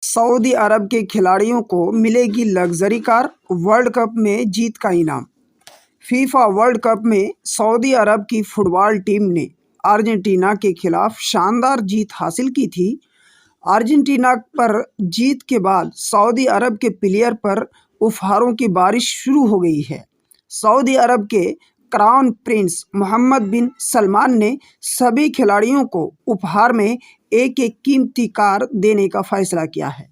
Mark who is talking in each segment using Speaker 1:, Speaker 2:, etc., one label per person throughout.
Speaker 1: Saudi अरब के खिलाड़ियों को मिलेगी लग्जरी कार, वर्ल्ड कप में जीत का इनाम। फीफा वर्ल्ड कप में सऊदी अरब की फुटबॉल टीम ने अर्जेंटीना के खिलाफ शानदार जीत हासिल की थी। अर्जेंटीना पर जीत के बाद सऊदी अरब के प्लेयर पर उपहारों की बारिश शुरू हो गई है। सऊदी अरब के क्राउन प्रिंस मोहम्मद बिन सलमान ने सभी खिलाड़ियों को उपहार में एक एक कीमती कार देने का फैसला किया है।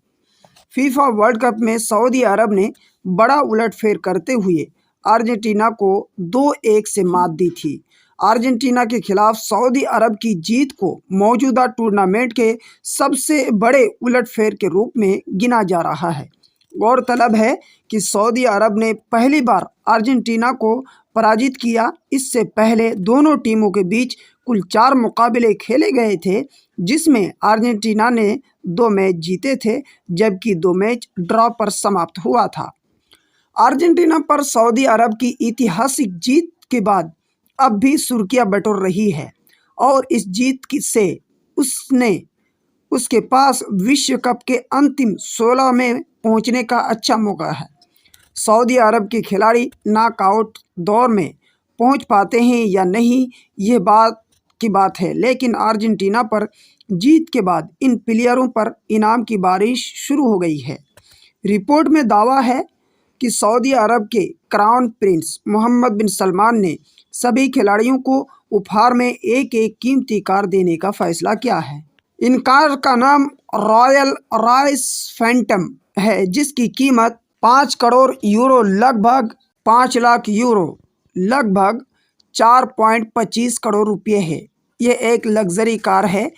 Speaker 1: फीफा वर्ल्ड कप में सऊदी अरब ने बड़ा उलटफेर करते हुए अर्जेंटीना को 2-1 से मात दी थी। अर्जेंटीना के खिलाफ सऊदी अरब की जीत को मौजूदा टूर्नामेंट के सबसे बड़े उलटफेर के रूप में गिना जा रहा है। गौरतलब है कि सऊदी अरब ने पहली बार अर्जेंटीना को पराजित किया। इससे पहले दोनों टीमों के बीच कुल 4 मुकाबले खेले गए थे, जिसमें अर्जेंटीना ने 2 मैच जीते थे, जबकि 2 मैच ड्रॉ पर समाप्त हुआ था। अर्जेंटीना पर सऊदी अरब की ऐतिहासिक जीत के बाद अब भी सुर्खियां बटोर रही है और इस जीत से उसके पास विश्व कप के अंतिम 16 में पहुंचने का अच्छा मौका है। सऊदी अरब के खिलाड़ी नॉकआउट दौर में पहुंच पाते हैं या नहीं, ये बात है, लेकिन अर्जेंटीना पर जीत के बाद इन प्लेयरों पर इनाम की बारिश शुरू हो गई है। रिपोर्ट में दावा है कि सऊदी अरब के क्राउन प्रिंस मोहम्मद बिन सलमान ने सभी खिलाड़ियों को उपहार में एक एक कीमती कार देने का फैसला किया है। इन कार का नाम रॉयल रॉयस फैंटम है, जिसकी कीमत 5 करोड़ यूरो लगभग 5 लाख यूरो लगभग 4.25 करोड़ रुपये है। यह एक लग्जरी कार है।